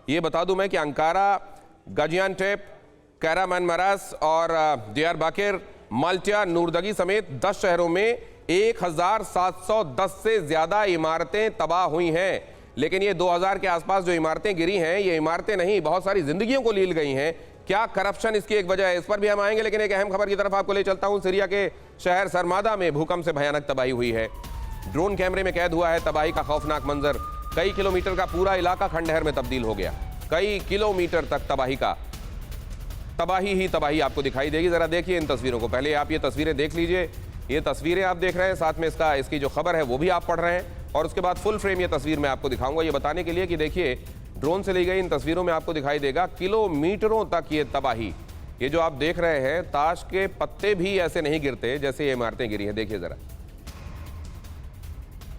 ये बता दूं मैं कि अंकारा, गाजियान्टेप, कैरामानमरास और डियारबकर, माल्टा, नूरदगी समेत 10 शहरों में 1710 से ज्यादा इमारतें तबाह हुई हैं। लेकिन ये 2000 के आसपास जो इमारतें गिरी हैं, ये इमारतें नहीं, बहुत सारी जिंदगियों को लील गई हैं। क्या करप्शन इसकी एक वजह है, इस पर भी हम आएंगे। लेकिन एक अहम खबर की तरफ आपको ले चलता हूं। सीरिया के शहर सरमादा में भूकंप से भयानक तबाही हुई है। ड्रोन कैमरे में कैद हुआ है तबाही का खौफनाक मंजर। कई किलोमीटर का पूरा इलाका खंडहर में तब्दील हो गया। कई किलोमीटर तक तबाही ही तबाही आपको दिखाई देगी। जरा देखिए इन तस्वीरों को। पहले आप ये तस्वीरें देख लीजिए। ये तस्वीरें आप देख रहे हैं, साथ में इसकी जो खबर है वो भी आप पढ़ रहे हैं, और उसके बाद फुल फ्रेम ये तस्वीर मैं आपको दिखाऊंगा, ये बताने के लिए कि देखिए ड्रोन से ली गई इन तस्वीरों में आपको दिखाई देगा किलोमीटरों तक ये तबाही। ये जो आप देख रहे हैं, ताश के पत्ते भी ऐसे नहीं गिरते जैसे ये इमारतें गिरी हैं। देखिए जरा।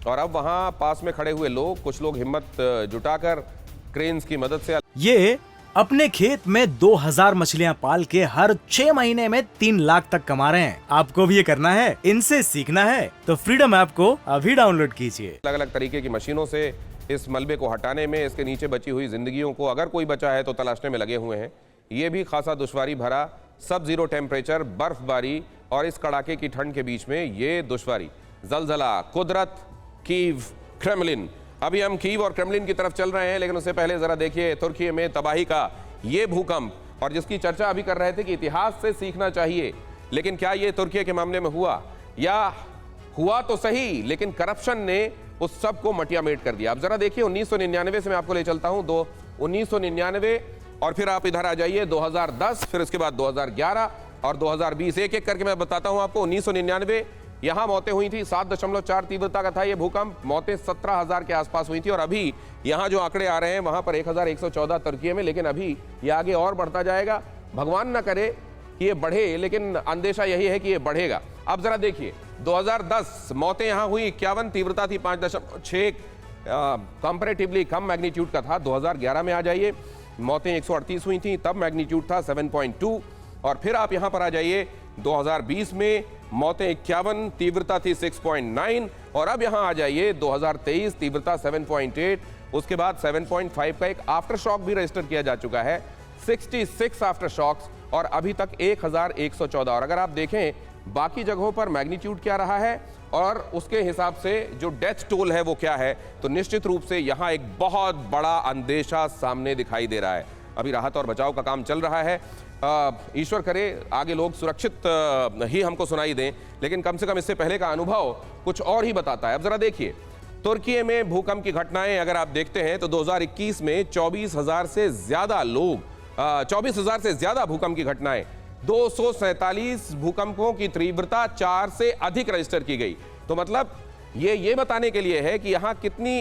और अब वहां पास में खड़े हुए लोग, कुछ लोग हिम्मत जुटाकर क्रेन्स की मदद से ये अपने खेत में 2000 मछलियां पाल के हर 6 महीने में 3 लाख तक कमा रहे हैं। आपको भी ये करना है, इनसे सीखना है तो फ्रीडम ऐप को अभी डाउनलोड कीजिए। अलग अलग तरीके की मशीनों से इस मलबे को हटाने में, इसके नीचे बची हुई जिंदगियों को अगर कोई बचा है तो तलाशने में लगे हुए हैं। ये भी खासा दुश्वारी भरा, सब जीरो टेम्परेचर, बर्फबारी और इस कड़ाके की ठंड के बीच में ये दुश्वारी। जलजला, कुदरत, कीव, क्रेमलिन। अभी हम कीव और क्रेमलिन की तरफ चल रहे हैं, लेकिन उससे पहले जरा देखिए तुर्की में तबाही का ये भूकंप, और जिसकी चर्चा अभी कर रहे थे कि इतिहास से सीखना चाहिए। लेकिन क्या ये तुर्की के मामले में हुआ, या हुआ तो सही लेकिन करप्शन ने उस सब को मटियामेट कर दिया। अब जरा देखिए 1999 से मैं आपको ले चलता हूं। 1999 और फिर आप इधर आ जाइए 2010, फिर उसके बाद 2011 और 2020। एक एक करके मैं बताता हूं आपको। 1999 यहां मौतें हुई थी, 7.4 तीव्रता का था ये भूकंप। मौतें 17,000 के आसपास हुई थी। और अभी यहां जो आंकड़े आ रहे हैं वहां पर 1114 तुर्की में, लेकिन अभी ये आगे और बढ़ता जाएगा। भगवान ना करे कि ये बढ़े, लेकिन अंदेशा यही है कि ये बढ़ेगा। अब जरा देखिए 2010 मौतें यहां हुई 51, तीव्रता थी 5.6, कंपैरेटिवली कम मैग्नीट्यूड का था। 2011 में आ जाइए, मौतें 138 हुई थी, तब मैग्नीट्यूड था 7.2। और फिर आप यहां पर आ जाइए 2020 में मौतें 51, तीव्रता थी 6.9। और अब यहां आ जाइए 2023, तीव्रता 7.8। उसके बाद 7.5 का एक आफ्टर शॉक भी रजिस्टर किया जा चुका है, 66 आफ्टर शॉक्स, और अभी तक 1114। और अगर आप देखें बाकी जगहों पर मैग्नीट्यूड क्या रहा है और उसके हिसाब से जो डेथ टोल है वो क्या है, तो निश्चित रूप से यहां एक बहुत बड़ा अंदेशा सामने दिखाई दे रहा है। अभी राहत और बचाव का काम चल रहा है। ईश्वर करे आगे लोग सुरक्षित ही हमको सुनाई दें, लेकिन कम से कम इससे पहले का अनुभव कुछ और ही बताता है। अब जरा देखिए तुर्की में भूकंप की घटनाएं अगर आप देखते हैं तो 2021 में 24,000 से ज्यादा लोग, 24,000 से ज्यादा भूकंप की घटनाएं, 247 भूकंपों की तीव्रता 4 से अधिक रजिस्टर की गई। तो मतलब ये बताने के लिए है कि यहाँ कितनी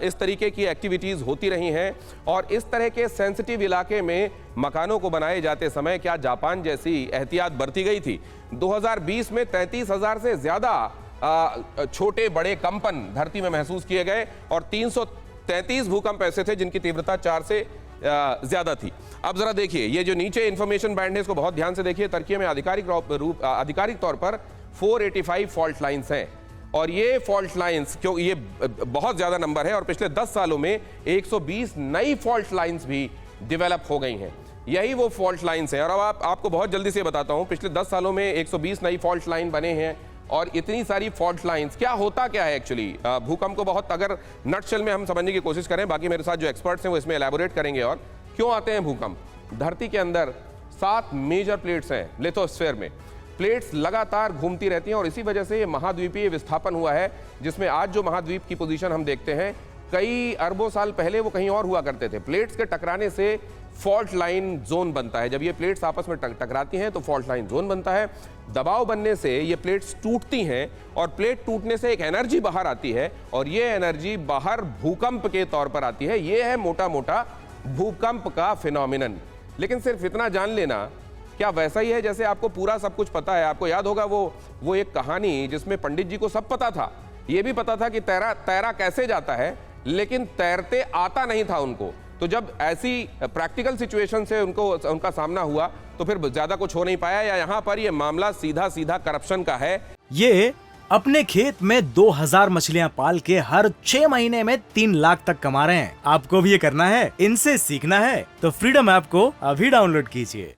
इस तरीके की एक्टिविटीज होती रही हैं। और इस तरह के सेंसिटिव इलाके में मकानों को बनाए जाते समय क्या जापान जैसी एहतियात बरती गई थी? 2020 में 33,000 से ज्यादा छोटे बड़े कंपन धरती में महसूस किए गए, और 333 भूकंप ऐसे थे जिनकी तीव्रता 4 से ज्यादा थी। अब जरा देखिए ये जो नीचे इंफॉर्मेशन बैंड है, इसको बहुत ध्यान से देखिए। तुर्की में आधिकारिक तौर पर 485 फॉल्ट लाइन्स हैं, और ये फॉल्ट लाइंस, क्यों ये बहुत ज्यादा नंबर है, और पिछले 10 सालों में 120 नई फॉल्ट लाइंस भी डेवलप हो गई हैं। यही वो फॉल्ट लाइंस हैं। और अब आपको बहुत जल्दी से बताता हूं, पिछले 10 सालों में 120 नई फॉल्ट लाइन बने हैं। और इतनी सारी फॉल्ट लाइंस, क्या होता क्या है एक्चुअली भूकंप को बहुत अगर नटशेल में हम समझने की कोशिश करें, बाकी मेरे साथ जो एक्सपर्ट्स हैं वो इसमें एलैबोरेट करेंगे। और क्यों आते हैं भूकंप? धरती के अंदर 7 मेजर प्लेट्स हैं लिथोस्फीयर में। प्लेट्स लगातार घूमती रहती हैं, और इसी वजह से ये महाद्वीपीय विस्थापन हुआ है, जिसमें आज जो महाद्वीप की पोजीशन हम देखते हैं, कई अरबों साल पहले वो कहीं और हुआ करते थे। प्लेट्स के टकराने से फॉल्ट लाइन जोन बनता है। जब ये प्लेट्स आपस में टकराती हैं तो फॉल्ट लाइन जोन बनता है। दबाव बनने से ये प्लेट्स टूटती हैं, और प्लेट टूटने से एक एनर्जी बाहर आती है, और ये एनर्जी बाहर भूकंप के तौर पर आती है। ये है मोटा मोटा भूकंप का फिनोमिनन। लेकिन सिर्फ इतना जान लेना, क्या वैसा ही है जैसे आपको पूरा सब कुछ पता है? आपको याद होगा वो एक कहानी जिसमें पंडित जी को सब पता था, ये भी पता था कि तैरा कैसे जाता है, लेकिन तैरते आता नहीं था उनको। तो जब ऐसी प्रैक्टिकल सिचुएशन से उनका सामना हुआ तो फिर ज्यादा कुछ हो नहीं पाया। या यहाँ पर ये मामला सीधा सीधा करप्शन का है। ये अपने खेत में 2000 मछलियां पाल के हर 6 महीने में 3 लाख तक कमा रहे हैं। आपको भी ये करना है, इनसे सीखना है तो फ्रीडम ऐप को अभी डाउनलोड कीजिए।